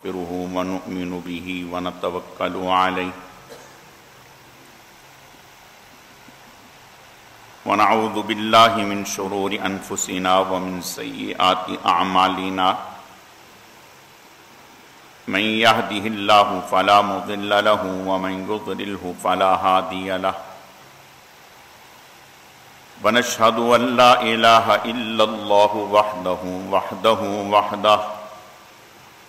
ونؤمن به ونتوكل عليه ونعوذ بالله من شرور أنفسنا ومن سيئات أعمالنا من يهده الله فلا مضل له ومن يضلله فلا هادي له ونشهد أن لا إله إلا الله وحده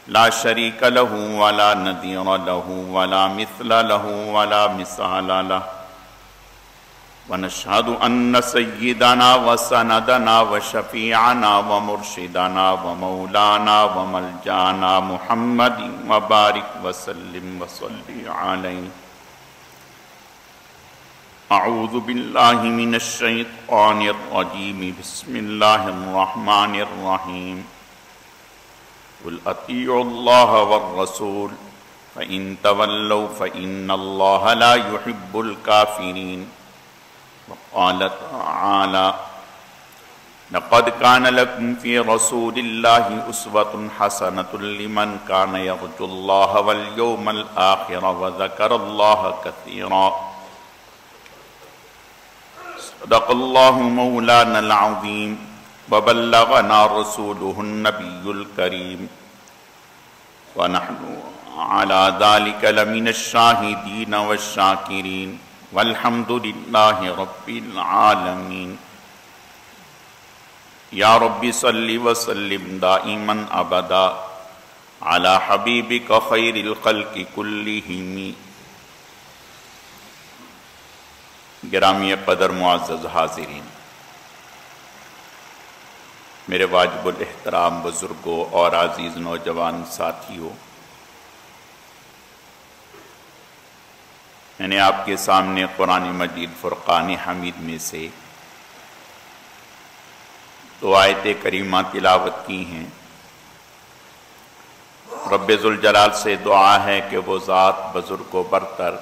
لا شريك له ولا نظير له ولا مثل له ولا مثال له ونشهد أن سيدنا وسندنا وشفيعنا ومرشدنا ومولانا وملجانا محمد وبارك وسلم وصلي عليه. أعوذ بالله من الشيطان الرجيم. بسم الله الرحمن الرحيم. قل أطيعوا الله والرسول فإن تولوا فإن الله لا يحب الكافرين. وقال تعالى: لقد كان لكم في رسول الله أسوة حسنة لمن كان يرجو الله واليوم الآخر وذكر الله كثيرا. صدق الله مولانا العظيم وبلغنا رسوله النبي الكريم ونحن على ذلك لمن الشاهدين والشاكرين والحمد لله رب العالمين. يا رب صل وسلم دائما أبدا على حبيبك خير الخلق كلهم. گرامی قدر معزز حاضرین، میرے واجب الاحترام بزرگوں اور عزیز نوجوان ساتھیوں، میں نے آپ کے سامنے قرآن مجید فرقان حمید میں سے 2 آیت کریمہ تلاوت کی ہیں. رب ذوالجلال سے دعا ہے کہ وہ ذات بزرگ و برتر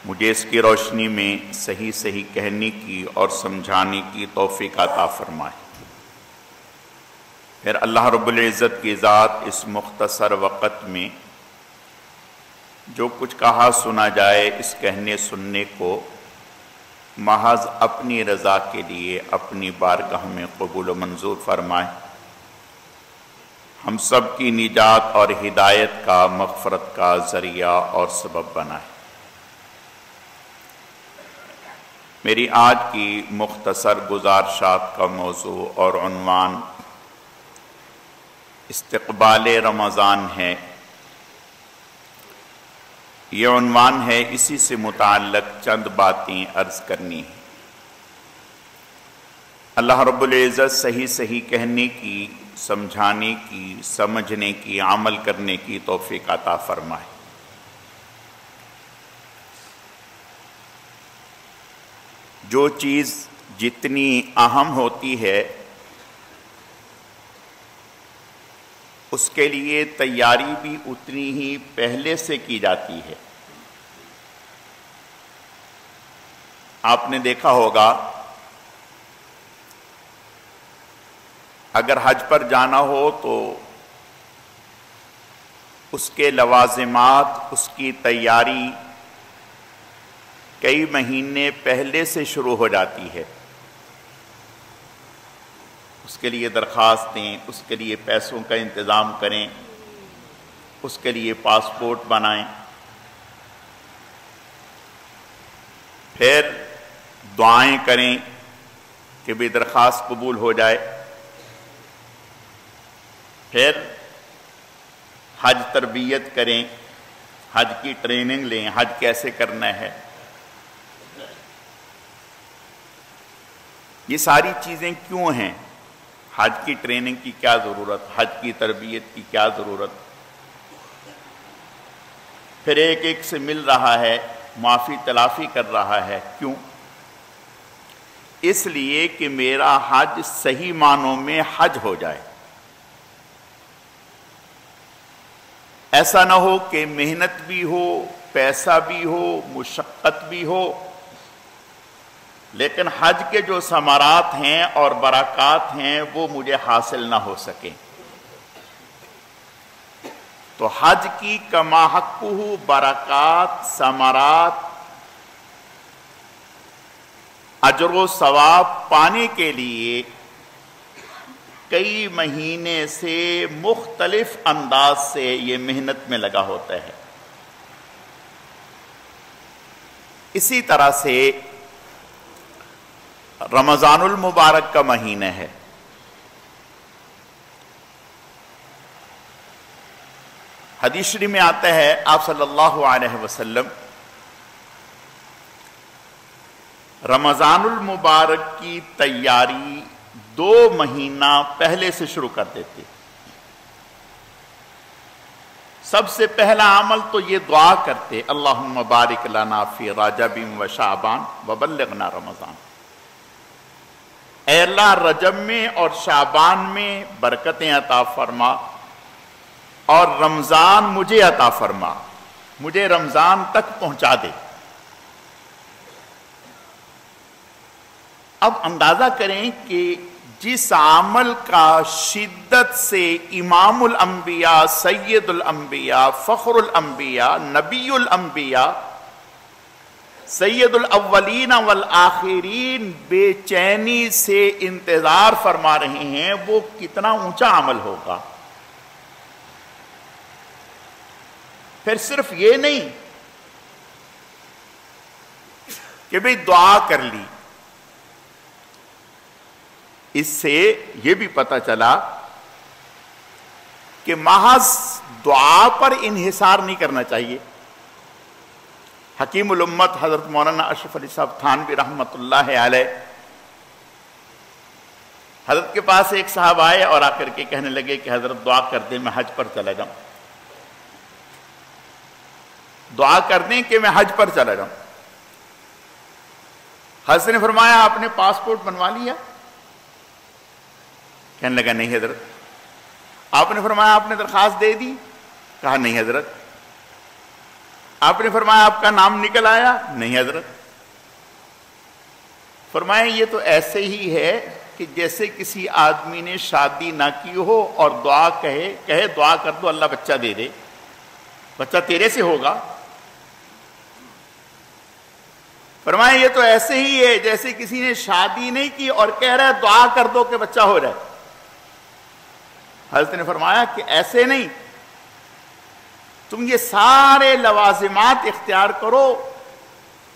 مجھے اس کی روشنی میں صحیح کہنے کی اور سمجھانے کی توفیق عطا فرمائے. پھر اللہ رب العزت کی ذات اس مختصر وقت میں جو کچھ کہا سنا جائے، اس کہنے سننے کو محض اپنی رضا کے لیے اپنی بارگاہ میں قبول و منظور فرمائے. ہم سب کی نجات اور ہدایت کا، مغفرت کا ذریعہ اور سبب بنائے. میری آج کی مختصر گزارشات کا موضوع اور عنوان استقبال رمضان ہے. یہ عنوان ہے، اسی سے متعلق چند باتیں عرض کرنی ہیں. اللہ رب العزت صحیح کہنے کی، سمجھانے کی، سمجھنے کی، عمل کرنے کی توفیق عطا فرمائے. جو چیز جتنی اہم ہوتی ہے اس کے لیے تیاری بھی اتنی ہی پہلے سے کی جاتی ہے. آپ نے دیکھا ہوگا اگر حج پر جانا ہو تو اس کے لوازمات، اس کی تیاری کئی مہینے پہلے سے شروع ہو جاتی ہے. اس کے لیے درخواستیں، اس کے لیے پیسوں کا انتظام کریں، اس کے لیے پاسپورٹ بنائیں، پھر دعائیں کریں کہ بھی درخواست قبول ہو جائے، پھر حج تربیت کریں، حج کی ٹریننگ لیں، حج کیسے کرنا ہے. یہ ساری چیزیں کیوں ہیں؟ حج کی ٹریننگ کی کیا ضرورت، حج کی تربیت کی کیا ضرورت؟ پھر ایک سے مل رہا ہے، معافی تلافی کر رہا ہے. کیوں؟ اس لیے کہ میرا حج صحیح معنوں میں حج ہو جائے. ایسا نہ ہو کہ محنت بھی ہو، پیسہ بھی ہو، مشقت بھی ہو، لیکن حج کے جو ثمرات ہیں اور برکات ہیں وہ مجھے حاصل نہ ہو سکیں. تو حج کی کما حقہ برکات، ثمرات، اجر و ثواب پانے کے لیے کئی مہینے سے مختلف انداز سے یہ محنت میں لگا ہوتا ہے۔ اسی طرح سے رمضان المبارک کا مہینہ ہے۔ حدیث شریف میں آتا ہے آپ صلی اللہ علیہ وسلم رمضان المبارک کی تیاری 2 مہینہ پہلے سے شروع کر دیتے۔ سب سے پہلا عمل تو یہ دعا کرتے، اللہم بارک لنا فی رجب و شعبان وبلغنا رمضان، اے اللہ رجب میں اور شعبان میں برکتیں عطا فرما اور رمضان مجھے عطا فرما، مجھے رمضان تک پہنچا دے۔ اب اندازہ کریں کہ جس عمل کا شدت سے امام الانبیاء، سید الانبیاء، فخر الانبیاء، نبی الانبیاء، سید الاولین والآخرین بے چینی سے انتظار فرما رہے ہیں، وہ کتنا اونچا عمل ہوگا۔ پھر صرف یہ نہیں کہ بھئی دعا کر لی، اس سے یہ بھی پتہ چلا کہ محض دعا پر انحصار نہیں کرنا چاہیے۔ حکیم الامت حضرت مولانا اشرف علی صاحب تھانوی رحمۃ اللہ علیہ، حضرت کے پاس ایک صاحب آئے اور آ کر کے کہنے لگے کہ حضرت دعا کر دیں میں حج پر چلا جاؤں، دعا کر دیں کہ میں حج پر چلا جاؤں۔ حضرت نے فرمایا آپ نے پاسپورٹ بنوا لیا؟ کہنے لگا نہیں حضرت۔ آپ نے فرمایا آپ نے درخواست دے دی؟ کہا نہیں حضرت۔ آپ نے فرمایا آپ کا نام نکل آیا؟ نہیں حضرت۔ فرمایا یہ تو ایسے ہی ہے کہ جیسے کسی آدمی نے شادی نہ کی ہو اور دعا کہے دعا کر دو اللہ بچہ دے دے، بچہ تیرے سے ہوگا۔ فرمایا یہ تو ایسے ہی ہے جیسے کسی نے شادی نہیں کی اور کہہ رہا ہے دعا کر دو کہ بچہ ہو جائے۔ حضرت نے فرمایا کہ ایسے نہیں، تم یہ سارے لوازمات اختیار کرو،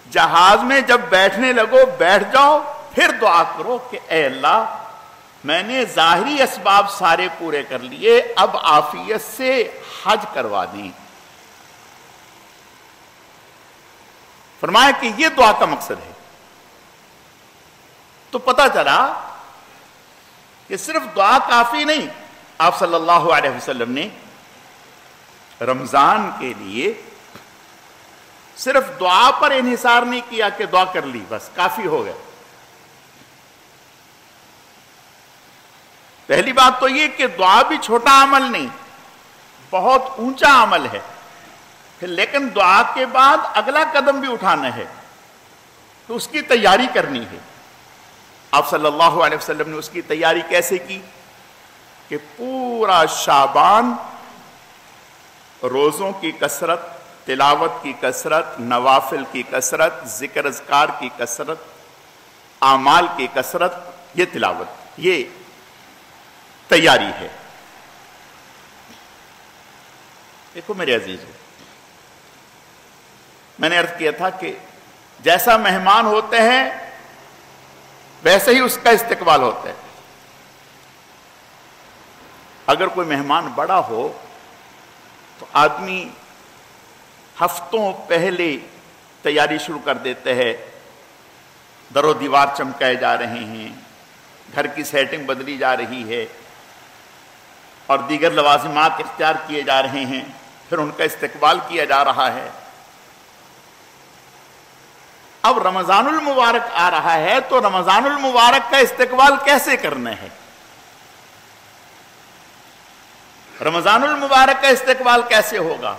جہاز میں جب بیٹھنے لگو بیٹھ جاؤ، پھر دعا کرو کہ اے اللہ میں نے ظاہری اسباب سارے پورے کر لیے، اب عافیت سے حج کروا دیں۔ فرمایا کہ یہ دعا کا مقصد ہے۔ تو پتہ چلا کہ صرف دعا کافی نہیں، آپ صلی اللہ علیہ وسلم نے رمضان کے لیے صرف دعا پر انحصار نہیں کیا کہ دعا کر لی بس کافی ہو گیا۔ پہلی بات تو یہ کہ دعا بھی چھوٹا عمل نہیں، بہت اونچا عمل ہے، لیکن دعا کے بعد اگلا قدم بھی اٹھانا ہے تو اس کی تیاری کرنی ہے۔ آپ صلی اللہ علیہ وسلم نے اس کی تیاری کیسے کی کہ پورا شعبان روزوں کی کثرت، تلاوت کی کثرت، نوافل کی کثرت، ذکر اذکار کی کثرت، اعمال کی کثرت، یہ تلاوت، یہ تیاری ہے۔ دیکھو میرے عزیزو، میں نے عرض کیا تھا کہ جیسا مہمان ہوتے ہیں ویسے ہی اس کا استقبال ہوتا ہے۔ اگر کوئی مہمان بڑا ہو تو آدمی ہفتوں پہلے تیاری شروع کر دیتے ہیں، در و دیوار چمکائے جا رہے ہیں، گھر کی سیٹنگ بدلی جا رہی ہے اور دیگر لوازمات اختیار کیے جا رہے ہیں، پھر ان کا استقبال کیا جا رہا ہے۔ اب رمضان المبارک آ رہا ہے تو رمضان المبارک کا استقبال کیسے کرنا ہے؟ رمضان المبارک کا استقبال کیسے ہوگا؟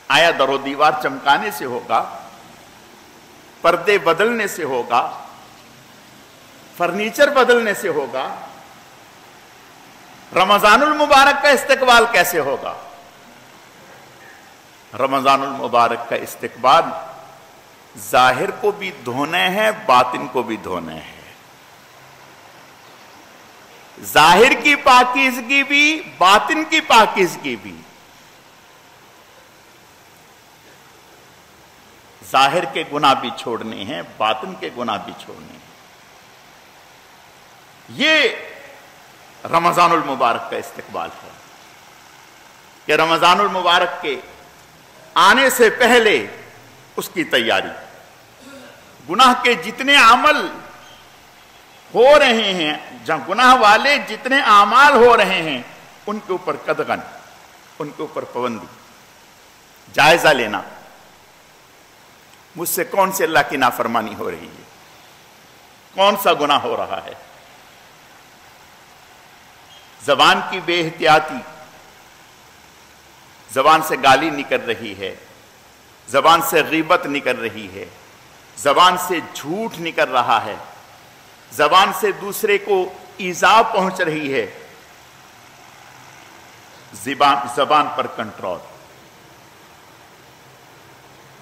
آیا در و دیوار چمکانے سے ہوگا، پردے بدلنے سے ہوگا، فرنیچر بدلنے سے ہوگا؟ رمضان المبارک کا استقبال کیسے ہوگا؟ رمضان المبارک کا استقبال ظاہر کو بھی دھونے ہیں، باطن کو بھی دھونے ہیں، ظاہر کی پاکیزگی بھی، باطن کی پاکیزگی بھی۔ ظاہر کے گناہ بھی چھوڑنے ہیں، باطن کے گناہ بھی چھوڑنے ہیں۔ یہ رمضان المبارک کا استقبال ہے کہ رمضان المبارک کے آنے سے پہلے اس کی تیاری، گناہ کے جتنے عمل ہو رہے ہیں، گناہ والے جتنے اعمال ہو رہے ہیں، ان کے اوپر قدغن، ان کے اوپر پابندی، جائزہ لینا، مجھ سے کون سے اللہ کی نافرمانی ہو رہی ہے، کون سا گناہ ہو رہا ہے۔ زبان کی بے احتیاطی، زبان سے گالی نکل رہی ہے، زبان سے غیبت نکل رہی ہے، زبان سے جھوٹ نکل رہا ہے، زبان سے دوسرے کو ایذا پہنچ رہی ہے۔ زبان پر کنٹرول۔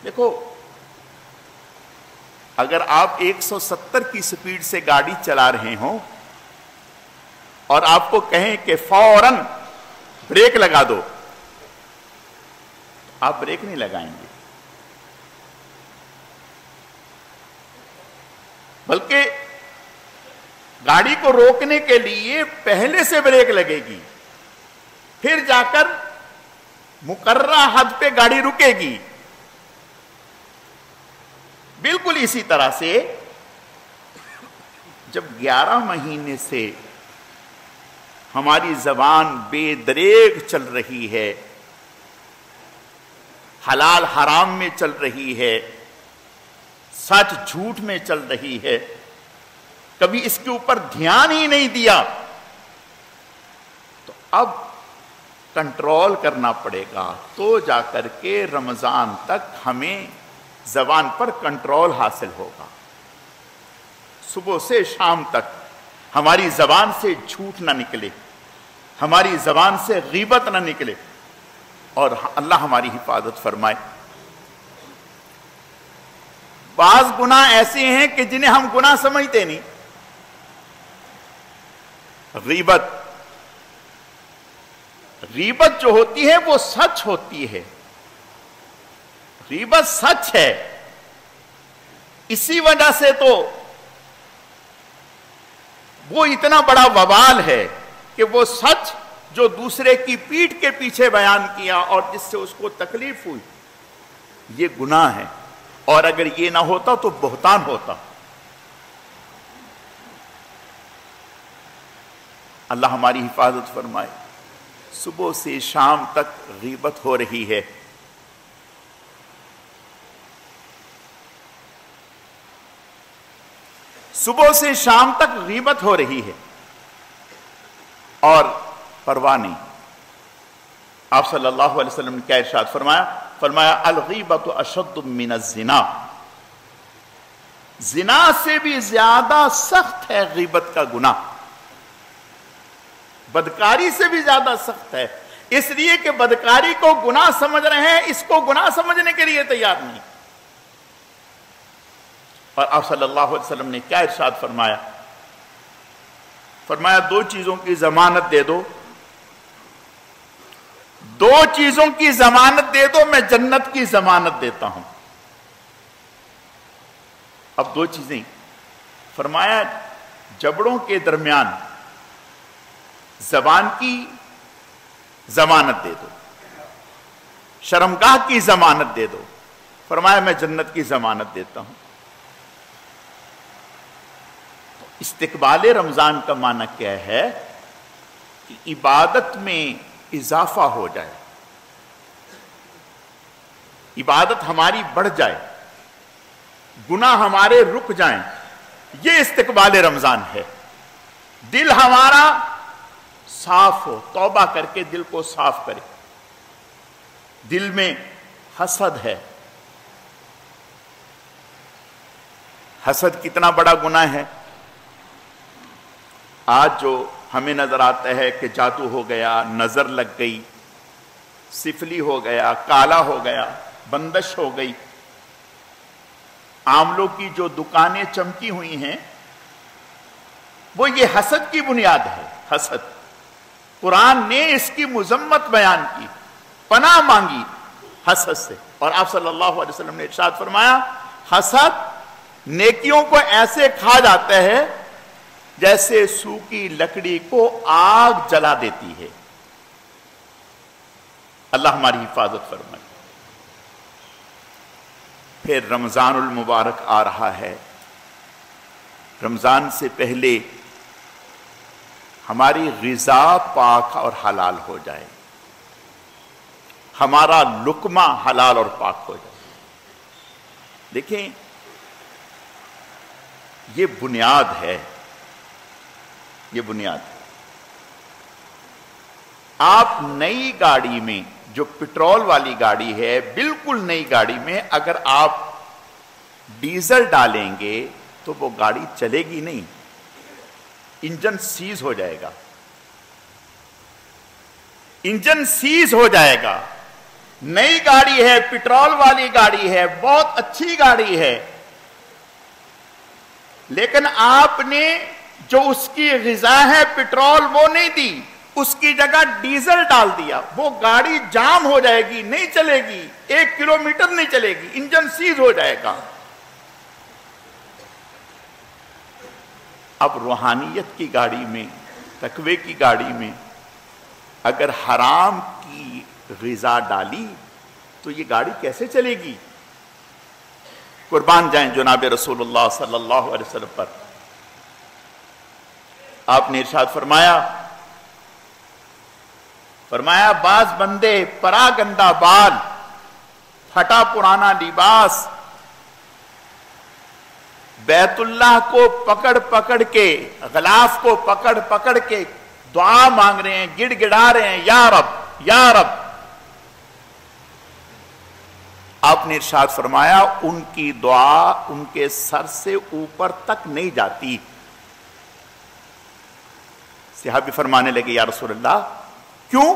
دیکھو، اگر آپ 170 کی سپیڈ سے گاڑی چلا رہے ہوں اور آپ کو کہیں کہ فوراً بریک لگا دو، آپ بریک نہیں لگائیں گے، بلکہ گاڑی کو روکنے کے لیے پہلے سے بریک لگے گی، پھر جا کر مقررہ حد پہ گاڑی رکے گی۔ بالکل اسی طرح سے جب 11 مہینے سے ہماری زبان بے دریغ چل رہی ہے، حلال حرام میں چل رہی ہے، سچ جھوٹ میں چل رہی ہے، کبھی اس کے اوپر دھیان ہی نہیں دیا، تو اب کنٹرول کرنا پڑے گا، تو جا کر کے رمضان تک ہمیں زبان پر کنٹرول حاصل ہوگا۔ صبح سے شام تک ہماری زبان سے جھوٹ نہ نکلے، ہماری زبان سے غیبت نہ نکلے، اور اللہ ہماری حفاظت فرمائے۔ بعض گناہ ایسے ہیں کہ جنہیں ہم گناہ سمجھتے نہیں۔ غیبت جو ہوتی ہے وہ سچ ہوتی ہے، غیبت سچ ہے، اسی وجہ سے تو وہ اتنا بڑا وبال ہے کہ وہ سچ جو دوسرے کی پیٹھ کے پیچھے بیان کیا اور جس سے اس کو تکلیف ہوئی، یہ گناہ ہے، اور اگر یہ نہ ہوتا تو بہتان ہوتا۔ اللہ ہماری حفاظت فرمائے۔ صبح سے شام تک غیبت ہو رہی ہے، صبح سے شام تک غیبت ہو رہی ہے، اور پرواہ نہیں۔ آپ صلی اللہ علیہ وسلم نے کیا ارشاد فرمایا الغیبت اشد من الزنا، زنا سے بھی زیادہ سخت ہے غیبت کا گناہ، بدکاری سے بھی زیادہ سخت ہے، اس لیے کہ بدکاری کو گناہ سمجھ رہے ہیں، اس کو گناہ سمجھنے کے لیے تیار نہیں۔ اور آپ صلی اللہ علیہ وسلم نے کیا ارشاد فرمایا دو چیزوں کی ضمانت دے دو، دو چیزوں کی ضمانت دے دو، میں جنت کی ضمانت دیتا ہوں۔ اب دو چیزیں فرمایا، جبڑوں کے درمیان زبان کی ضمانت دے دو، شرمگاہ کی ضمانت دے دو، فرمایا میں جنت کی ضمانت دیتا ہوں۔ استقبال رمضان کا معنی کیا ہے کہ عبادت میں اضافہ ہو جائے، عبادت ہماری بڑھ جائے، گناہ ہمارے رک جائیں، یہ استقبال رمضان ہے۔ دل ہمارا صاف ہو، توبہ کر کے دل کو صاف کرے۔ دل میں حسد ہے، حسد کتنا بڑا گناہ ہے۔ آج جو ہمیں نظر آتا ہے کہ جادو ہو گیا، نظر لگ گئی، سفلی ہو گیا، کالا ہو گیا، بندش ہو گئی، آملوں کی جو دکانیں چمکی ہوئی ہیں، وہ یہ حسد کی بنیاد ہے۔ حسد، قرآن نے اس کی مذمت بیان کی، پناہ مانگی حسد سے، اور آپ صلی اللہ علیہ وسلم نے ارشاد فرمایا حسد نیکیوں کو ایسے کھا جاتا ہے جیسے سوکھی لکڑی کو آگ جلا دیتی ہے۔ اللہ ہماری حفاظت فرمائے۔ پھر رمضان المبارک آ رہا ہے، رمضان سے پہلے ہماری غذا پاک اور حلال ہو جائے، ہمارا لقمہ حلال اور پاک ہو جائے۔ دیکھیں، یہ بنیاد ہے، یہ بنیاد ہے۔ آپ نئی گاڑی میں، جو پٹرول والی گاڑی ہے، بالکل نئی گاڑی میں اگر آپ ڈیزل ڈالیں گے تو وہ گاڑی چلے گی نہیں، انجن سیز ہو جائے گا، انجن سیز ہو جائے گا۔ نئی گاڑی ہے، پٹرول والی گاڑی ہے، بہت اچھی گاڑی ہے، لیکن آپ نے جو اس کی غذا ہے پٹرول وہ نہیں دی، اس کی جگہ ڈیزل ڈال دیا، وہ گاڑی جام ہو جائے گی، نہیں چلے گی، 1 کلومیٹر نہیں چلے گی، انجن سیز ہو جائے گا۔ اب روحانیت کی گاڑی میں، تقوی کی گاڑی میں اگر حرام کی غذا ڈالی تو یہ گاڑی کیسے چلے گی؟ قربان جائیں جناب رسول اللہ صلی اللہ علیہ وسلم پر۔ آپ نے ارشاد فرمایا بعض بندے پرا گندا بال، پھٹا پرانا لباس، بیت اللہ کو پکڑ پکڑ کے، غلاف کو پکڑ پکڑ کے دعا مانگ رہے ہیں، گڑ گڑا رہے ہیں، یا رب یا رب۔ آپ نے ارشاد فرمایا ان کی دعا ان کے سر سے اوپر تک نہیں جاتی۔ صحابی فرمانے لگے یا رسول اللہ کیوں؟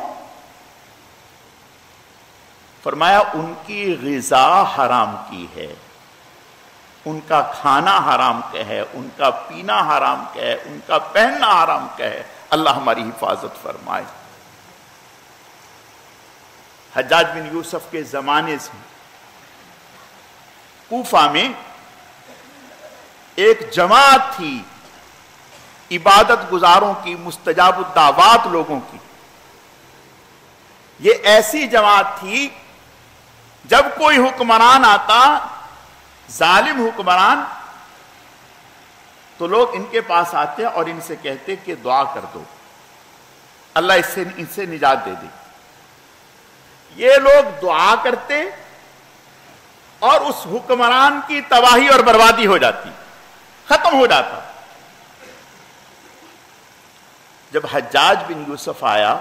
فرمایا ان کی غذا حرام کی ہے، ان کا کھانا حرام کا ہے، ان کا پینا حرام کا ہے، ان کا پہننا حرام کا ہے۔ اللہ ہماری حفاظت فرمائے۔ حجاج بن یوسف کے زمانے سے کوفہ میں ایک جماعت تھی عبادت گزاروں کی، مستجاب الدعوات لوگوں کی۔ یہ ایسی جماعت تھی جب کوئی حکمران آتا، ظالم حکمران، تو لوگ ان کے پاس آتے اور ان سے کہتے کہ دعا کر دو، اللہ ان سے نجات دے دے۔ یہ لوگ دعا کرتے اور اس حکمران کی تباہی اور بربادی ہو جاتی، ختم ہو جاتا۔ جب حجاج بن یوسف آیا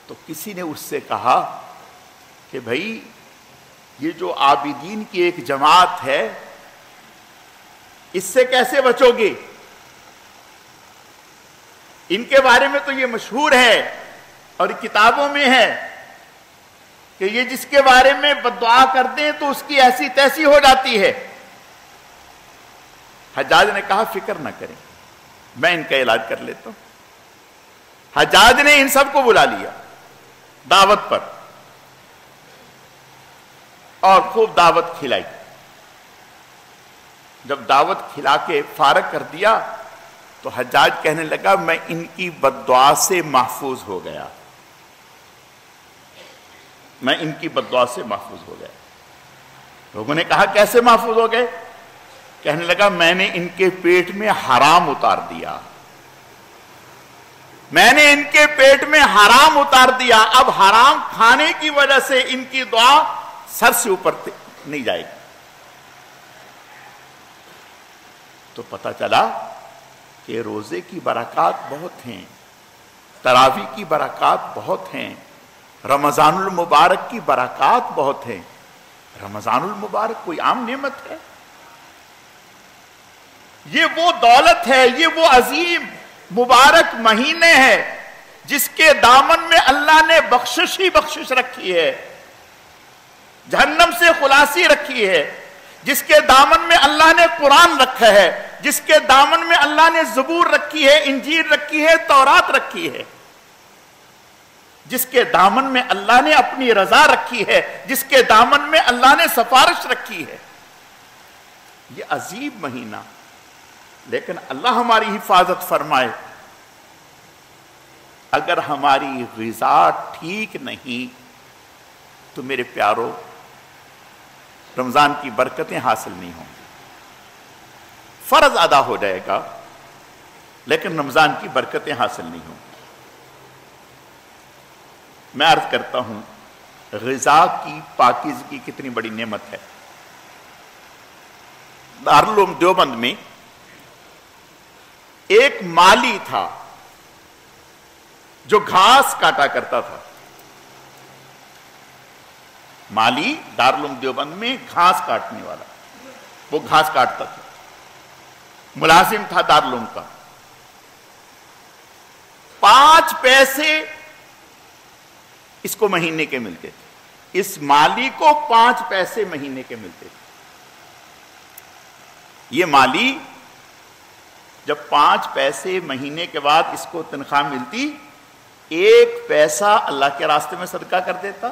تو کسی نے اس سے کہا کہ بھائی یہ جو عابدین کی ایک جماعت ہے، اس سے کیسے بچو گے؟ ان کے بارے میں تو یہ مشہور ہے اور کتابوں میں ہے کہ یہ جس کے بارے میں بددعا کرتے ہیں تو اس کی ایسی تیسی ہو جاتی ہے۔ حجاج نے کہا فکر نہ کریں، میں ان کا علاج کر لیتا ہوں۔ حجاج نے ان سب کو بلا لیا دعوت پر اور خوب دعوت کھلائی۔ جب دعوت کھلا کے فارغ کر دیا تو حجاج کہنے لگا میں ان کی بددعا سے محفوظ ہو گیا، میں ان کی بددعا سے محفوظ ہو گیا۔ لوگوں نے کہا کیسے محفوظ ہو گئے؟ کہنے لگا میں نے ان کے پیٹ میں حرام اتار دیا، میں نے ان کے پیٹ میں حرام اتار دیا، اب حرام کھانے کی وجہ سے ان کی دعا سر سے اوپر نہیں جائے گی۔ تو پتہ چلا کہ روزے کی برکات بہت ہیں، تراویح کی برکات بہت ہیں، رمضان المبارک کی برکات بہت ہیں۔ رمضان المبارک کوئی عام نعمت ہے؟ یہ وہ دولت ہے، یہ وہ عظیم مبارک مہینے ہے جس کے دامن میں اللہ نے بخشش ہی بخشش رکھی ہے، جہنم سے خلاصی رکھی ہے، جس کے دامن میں اللہ نے قرآن رکھا ہے، جس کے دامن میں اللہ نے زبور رکھی ہے، انجیل رکھی ہے، تورات رکھی ہے، جس کے دامن میں اللہ نے اپنی رضا رکھی ہے، جس کے دامن میں اللہ نے سفارش رکھی ہے. یہ عظیم مہینہ، لیکن اللہ ہماری حفاظت فرمائے، اگر ہماری غذا ٹھیک نہیں تو میرے پیارو رمضان کی برکتیں حاصل نہیں ہوں گی. فرض ادا ہو جائے گا لیکن رمضان کی برکتیں حاصل نہیں ہوں گی. میں عرض کرتا ہوں غذا کی پاکیزگی کتنی بڑی نعمت ہے. دارالعلوم دیوبند میں ایک مالی تھا جو گھاس کاٹا کرتا تھا. مالی دارالعلوم دیوبند میں گھاس کاٹنے والا، وہ گھاس کاٹتا تھا، ملازم تھا دارالعلوم کا. 5 پیسے اس کو مہینے کے ملتے تھے، اس مالی کو 5 پیسے مہینے کے ملتے تھے. یہ مالی جب 5 پیسے مہینے کے بعد اس کو تنخواہ ملتی، 1 پیسہ اللہ کے راستے میں صدقہ کر دیتا،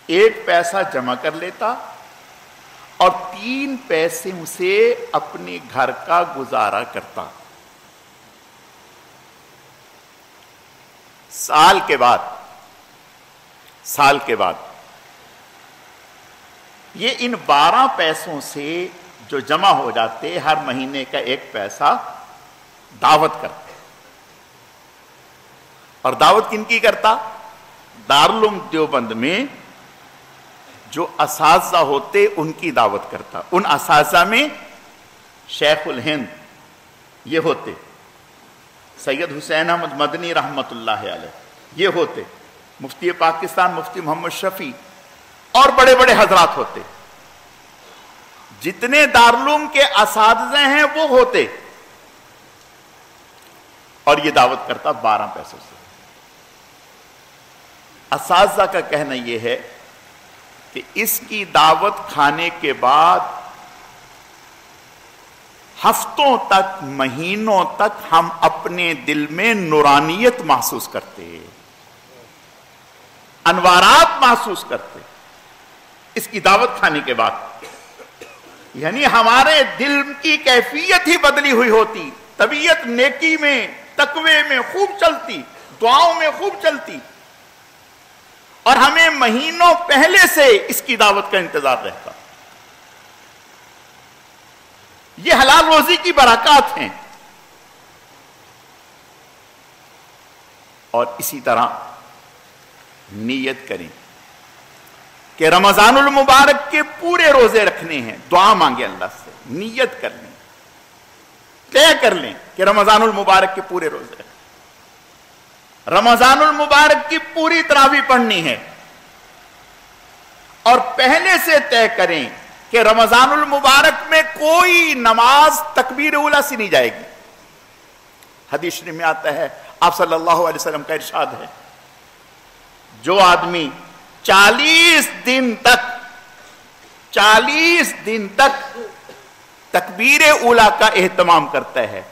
1 پیسہ جمع کر لیتا اور 3 پیسے سے اپنے گھر کا گزارا کرتا. سال کے بعد یہ ان 12 پیسوں سے جو جمع ہو جاتے، ہر مہینے کا 1 پیسہ دعوت کرتے. اور دعوت کن کی کرتا؟ دارالعلوم دیوبند میں جو اساتذہ ہوتے ان کی دعوت کرتا. ان اساتذہ میں شیخ الہند یہ ہوتے، سید حسین احمد مدنی رحمت اللہ علیہ یہ ہوتے، مفتی پاکستان مفتی محمد شفیع اور بڑے بڑے حضرات ہوتے. جتنے دارالعلوم کے اساتذہ ہیں وہ ہوتے، اور یہ دعوت کرتا 12 پیسوں سے. اساتذہ کا کہنا یہ ہے کہ اس کی دعوت کھانے کے بعد ہفتوں تک، مہینوں تک ہم اپنے دل میں نورانیت محسوس کرتے ہیں، انوارات محسوس کرتے اس کی دعوت کھانے کے بعد. یعنی ہمارے دل کی کیفیت ہی بدلی ہوئی ہوتی، طبیعت نیکی میں، تقوی میں خوب چلتی، دعاؤں میں خوب چلتی، اور ہمیں مہینوں پہلے سے اس کی دعوت کا انتظار رہتا. یہ حلال روزی کی برکات ہیں. اور اسی طرح نیت کریں کہ رمضان المبارک کے پورے روزے رکھنے ہیں. دعا مانگے اللہ سے، نیت کر لیں، طے کر لیں کہ رمضان المبارک کے پورے روزے رکھیں. رمضان المبارک کی پوری تراویح پڑھنی ہے، اور پہلے سے طے کریں کہ رمضان المبارک میں کوئی نماز تکبیر اولیٰ سے نہیں جائے گی. حدیث شریف میں آتا ہے، آپ صلی اللہ علیہ وسلم کا ارشاد ہے، جو آدمی 40 دن تک تکبیر اولیٰ کا اہتمام کرتا ہے،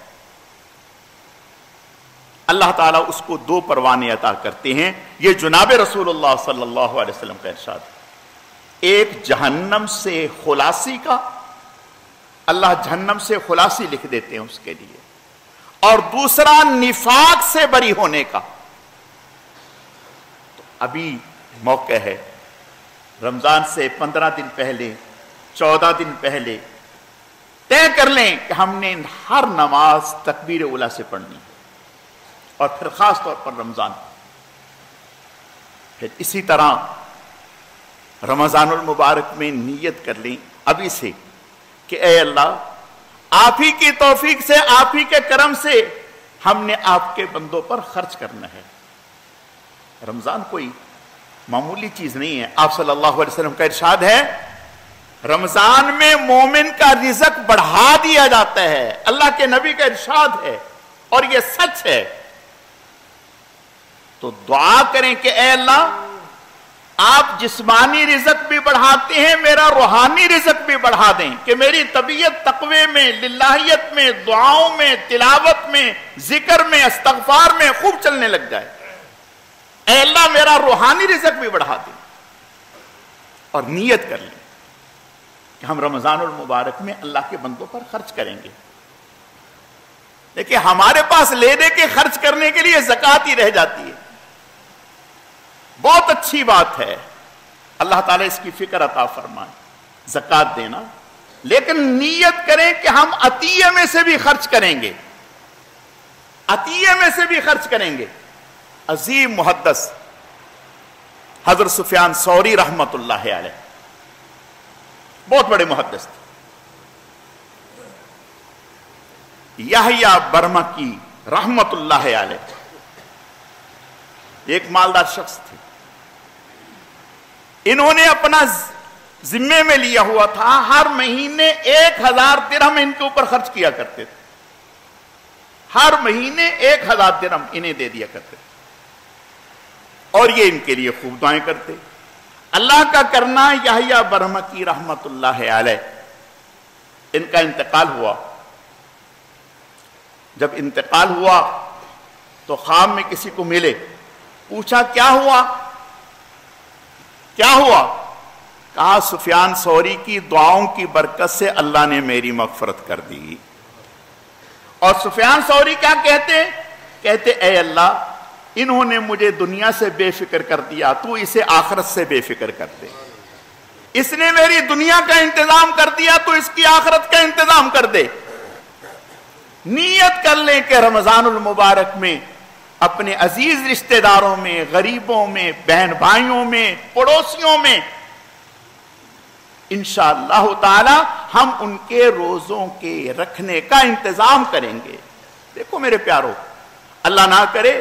اللہ تعالیٰ اس کو 2 پروانے عطا کرتے ہیں. یہ جناب رسول اللہ صلی اللہ علیہ وسلم کا ارشاد ہے. ایک جہنم سے خلاصی کا، اللہ جہنم سے خلاصی لکھ دیتے ہیں اس کے لیے، اور دوسرا نفاق سے بری ہونے کا. تو ابھی موقع ہے، رمضان سے 15 دن پہلے، 14 دن پہلے طے کر لیں کہ ہم نے ہر نماز تکبیر اولیٰ سے پڑھنی، اور پھر خاص طور پر رمضان. پھر اسی طرح رمضان المبارک میں نیت کر لیں ابھی سے کہ اے اللہ، آپ ہی کی توفیق سے، آپ ہی کے کرم سے ہم نے آپ کے بندوں پر خرچ کرنا ہے. رمضان کوئی معمولی چیز نہیں ہے. آپ صلی اللہ علیہ وسلم کا ارشاد ہے، رمضان میں مومن کا رزق بڑھا دیا جاتا ہے. اللہ کے نبی کا ارشاد ہے اور یہ سچ ہے. تو دعا کریں کہ اے اللہ آپ جسمانی رزق بھی بڑھاتے ہیں، میرا روحانی رزق بھی بڑھا دیں کہ میری طبیعت تقوی میں، للہیت میں، دعاؤں میں، تلاوت میں، ذکر میں، استغفار میں خوب چلنے لگ جائے۔ اے اللہ میرا روحانی رزق بھی بڑھا دیں، اور نیت کر لیں کہ ہم رمضان المبارک میں اللہ کے بندوں پر خرچ کریں گے۔ دیکھیں ہمارے پاس لے دے کے خرچ کرنے کے لیے زکوٰۃ ہی رہ جاتی ہے۔ بہت اچھی بات ہے، اللہ تعالیٰ اس کی فکر عطا فرمائے، زکوٰۃ دینا، لیکن نیت کریں کہ ہم عطیے میں سے بھی خرچ کریں گے، عطیے میں سے بھی خرچ کریں گے۔ عظیم محدث حضرت سفیان ثوری رحمت اللہ علیہ، بہت بڑے محدث تھے، یحییٰ برمکی رحمت اللہ علیہ ایک مالدار شخص تھے، انہوں نے اپنا ذمے میں لیا ہوا تھا، ہر مہینے 1000 درہم ان کے اوپر خرچ کیا کرتے تھے، ہر مہینے 1000 درہم انہیں دے دیا کرتے تھے، اور یہ ان کے لیے خوب دعائیں کرتے۔ اللہ کا کرنا یحییٰ برمکی رحمت اللہ علیہ، ان کا انتقال ہوا۔ جب انتقال ہوا تو خواب میں کسی کو ملے، پوچھا کیا ہوا؟ کیا ہوا؟ کہا سفیان ثوری کی دعاؤں کی برکت سے اللہ نے میری مغفرت کر دی۔ اور سفیان ثوری کیا کہتے؟ کہتے اے اللہ انہوں نے مجھے دنیا سے بے فکر کر دیا، تو اسے آخرت سے بے فکر کر دے۔ اس نے میری دنیا کا انتظام کر دیا، تو اس کی آخرت کا انتظام کر دے۔ نیت کر لیں کہ رمضان المبارک میں اپنے عزیز رشتہ داروں میں، غریبوں میں، بہن بھائیوں میں، پڑوسیوں میں انشاءاللہ تعالی ہم ان کے روزوں کے رکھنے کا انتظام کریں گے۔ دیکھو میرے پیارو، اللہ نہ کرے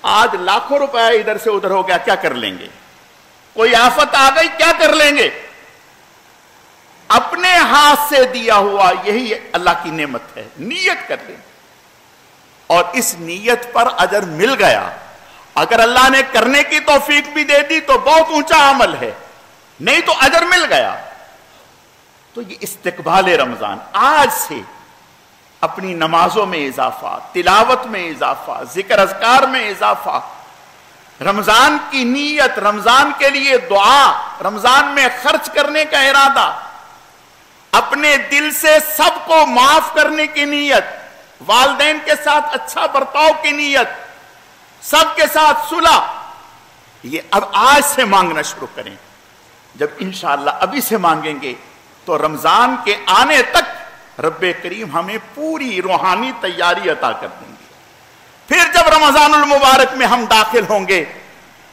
آج لاکھوں روپے ادھر سے ادھر ہو گیا، کیا کر لیں گے؟ کوئی آفت آ گئی، کیا کر لیں گے؟ اپنے ہاتھ سے دیا ہوا یہی اللہ کی نعمت ہے، نیت کر لیں، اور اس نیت پر اجر مل گیا۔ اگر اللہ نے کرنے کی توفیق بھی دے دی تو بہت اونچا عمل ہے، نہیں تو اجر مل گیا۔ تو یہ استقبال رمضان، آج سے اپنی نمازوں میں اضافہ، تلاوت میں اضافہ، ذکر اذکار میں اضافہ، رمضان کی نیت، رمضان کے لیے دعا، رمضان میں خرچ کرنے کا ارادہ، اپنے دل سے سب کو معاف کرنے کی نیت، والدین کے ساتھ اچھا برتاؤ کی نیت، سب کے ساتھ صلح، یہ اب آج سے مانگنا شروع کریں۔ جب انشاءاللہ ابھی سے مانگیں گے تو رمضان کے آنے تک رب کریم ہمیں پوری روحانی تیاری عطا کر دیں گے۔ پھر جب رمضان المبارک میں ہم داخل ہوں گے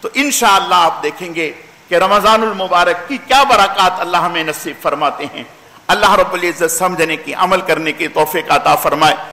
تو انشاءاللہ آپ دیکھیں گے کہ رمضان المبارک کی کیا برکات اللہ ہمیں نصیب فرماتے ہیں۔ اللہ رب العزت سمجھنے کی، عمل کرنے کی توفیق عطا فرمائے۔